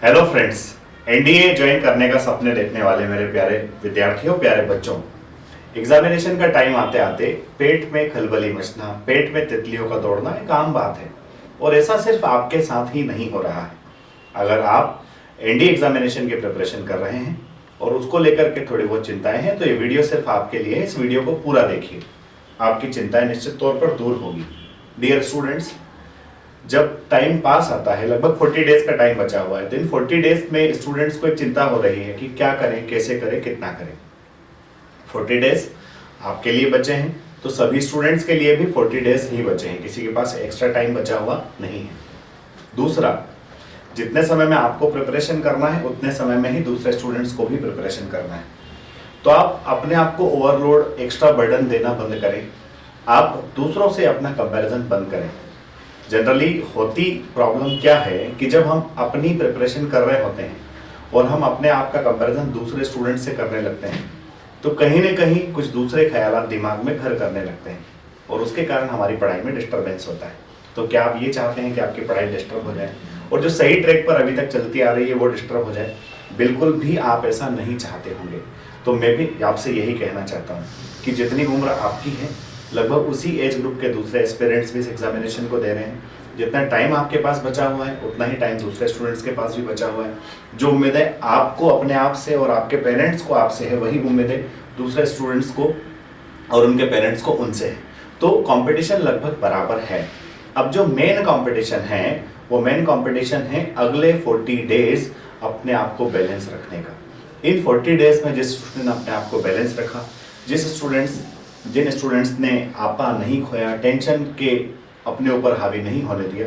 Hello friends, NDA join करने का सपने देखने वाले मेरे प्यारे विद्यार्थियों, प्यारे बच्चों, एग्जामिनेशन का टाइम आते आते पेट में खलबली मचना, पेट में तितलियों का दौड़ना एक आम बात है। और ऐसा सिर्फ आपके साथ ही नहीं हो रहा है। अगर आप एनडीए एग्जामिनेशन की प्रिपरेशन कर रहे हैं और उसको लेकर के थोड़ी बहुत चिंताएं हैं तो ये वीडियो सिर्फ आपके लिए है। इस वीडियो को पूरा देखिए, आपकी चिंताएं निश्चित तौर पर दूर होगी। डियर स्टूडेंट्स, जब टाइम पास आता है, लगभग 40 डेज का टाइम बचा हुआ है, तो इन 40 डेज में स्टूडेंट्स को एक चिंता हो रही है कि क्या करें, कैसे करें, कितना करें। 40 डेज आपके लिए बचे हैं तो सभी स्टूडेंट्स के लिए भी 40 डेज ही बचे हैं, किसी के पास एक्स्ट्रा टाइम बचा हुआ नहीं है। दूसरा, जितने समय में आपको प्रिपरेशन करना है उतने समय में ही दूसरे स्टूडेंट्स को भी प्रिपरेशन करना है। तो आप अपने आप को ओवरलोड, एक्स्ट्रा बर्डन देना बंद करें। आप दूसरों से अपना कंपैरिजन बंद करें। जनरली होती प्रॉब्लम क्या है कि जब हम अपनी प्रिपरेशन कर रहे होते हैं और हम अपने आप का कंपैरिजन दूसरे स्टूडेंट से करने लगते हैं तो कहीं ना कहीं कुछ दूसरे ख्यालात दिमाग में घर करने लगते हैं और उसके कारण हमारी पढ़ाई में डिस्टर्बेंस होता है। तो क्या आप ये चाहते हैं कि आपकी पढ़ाई डिस्टर्ब हो जाए और जो सही ट्रैक पर अभी तक चलती आ रही है वो डिस्टर्ब हो जाए? बिल्कुल भी आप ऐसा नहीं चाहते होंगे। तो मैं भी आपसे यही कहना चाहता हूँ कि जितनी उम्र आपकी है, लगभग उसी एज ग्रुप के दूसरे एस्पिरेंट्स भी इस एग्जामिनेशन को दे रहे हैं। जितना टाइम आपके पास बचा हुआ है उतना ही टाइम दूसरे स्टूडेंट्स के पास भी बचा हुआ है। जो उम्मीदें आपको अपने आप से और आपके पेरेंट्स को आपसे है, वही उम्मीदें दूसरे स्टूडेंट्स को और उनके पेरेंट्स को उनसे है। तो कंपटीशन लगभग बराबर है। अब जो मेन कंपटीशन है वो मेन कंपटीशन है अगले 40 डेज अपने आप को बैलेंस रखने का। इन 40 डेज में जिस स्टूडेंट ने अपने आप को बैलेंस रखा, जिन स्टूडेंट्स ने आपा नहीं खोया, टेंशन के अपने ऊपर हावी नहीं होने दिया,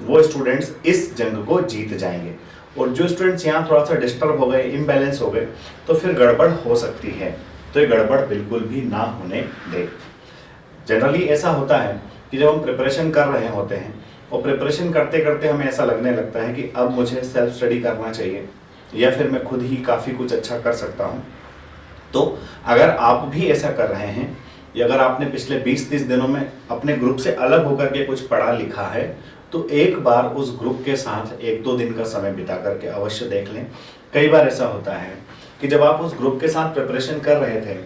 वो स्टूडेंट्स इस जंग को जीत जाएंगे। और जो स्टूडेंट्स यहाँ थोड़ा सा डिस्टर्ब हो गए, इम्बैलेंस हो गए, तो फिर गड़बड़ हो सकती है। तो ये गड़बड़ बिल्कुल भी ना होने दे। जनरली ऐसा होता है कि जब हम प्रिपरेशन कर रहे होते हैं और प्रिपरेशन करते करते हमें ऐसा लगने लगता है कि अब मुझे सेल्फ स्टडी करना चाहिए या फिर मैं खुद ही काफ़ी कुछ अच्छा कर सकता हूँ। तो अगर आप भी ऐसा कर रहे हैं या अगर आपने पिछले 20-30 दिनों में अपने ग्रुप से अलग होकर के कुछ पढ़ा लिखा है तो एक बार उस ग्रुप के साथ 1-2 दिन का समय बिता करके अवश्य देख लें। कई बार ऐसा होता है कि जब आप उस ग्रुप के साथ प्रिपरेशन कर रहे थे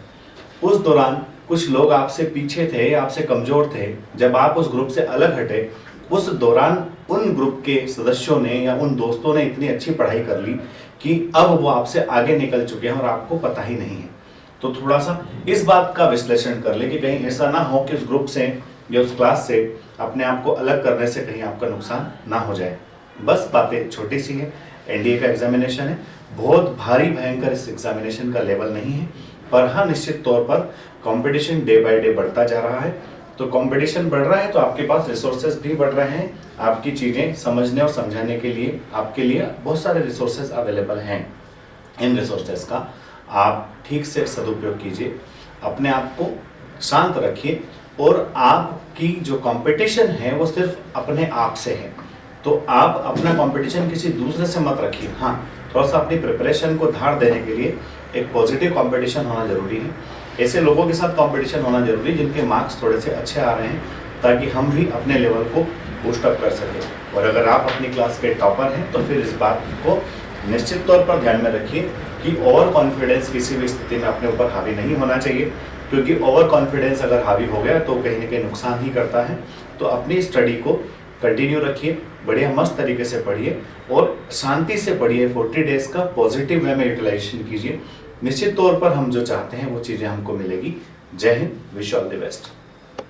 उस दौरान कुछ लोग आपसे पीछे थे, आपसे कमज़ोर थे। जब आप उस ग्रुप से अलग हटे उस दौरान उन ग्रुप के सदस्यों ने या उन दोस्तों ने इतनी अच्छी पढ़ाई कर ली कि अब वो आपसे आगे निकल चुके हैं और आपको पता ही नहीं है। तो थोड़ा सा इस बात का विश्लेषण कर ले कि कहीं ऐसा ना हो कि उस ग्रुप से या उस क्लास से अपने आप को अलग करने से कहीं आपका नुकसान ना हो जाए। बस बातें छोटी सी है। एनडीए का एग्जामिनेशन है, बहुत भारी भयंकर इस एग्जामिनेशन का लेवल नहीं है, पर हाँ निश्चित तौर पर कंपटीशन डे बाय डे बढ़ता जा रहा है। तो कंपटीशन बढ़ रहा है तो आपके पास रिसोर्सेज भी बढ़ रहे हैं। आपकी चीज़ें समझने और समझाने के लिए आपके लिए बहुत सारे रिसोर्सेज अवेलेबल हैं। इन रिसोर्सेज का आप ठीक से सदुपयोग कीजिए, अपने आप को शांत रखिए और आपकी जो कंपटीशन है वो सिर्फ अपने आप से है। तो आप अपना कंपटीशन किसी दूसरे से मत रखिए। हाँ, थोड़ा सा अपनी प्रिपरेशन को धार देने के लिए एक पॉजिटिव कंपटीशन होना जरूरी है। ऐसे लोगों के साथ कंपटीशन होना जरूरी है जिनके मार्क्स थोड़े से अच्छे आ रहे हैं, ताकि हम भी अपने लेवल को बूस्टअप कर सकें। और अगर आप अपनी क्लास के टॉपर हैं तो फिर इस बात को निश्चित तौर पर ध्यान में रखिए कि ओवर कॉन्फिडेंस किसी भी स्थिति में अपने ऊपर हावी नहीं होना चाहिए, क्योंकि ओवर कॉन्फिडेंस अगर हावी हो गया तो कहीं ना कहीं नुकसान ही करता है। तो अपनी स्टडी को कंटिन्यू रखिए, बढ़िया मस्त तरीके से पढ़िए और शांति से पढ़िए। 40 डेज का पॉजिटिव वे में यूटिलाइजेशन कीजिए। निश्चित तौर पर हम जो चाहते हैं वो चीज़ें हमको मिलेगी। जय Hind, wish all the best.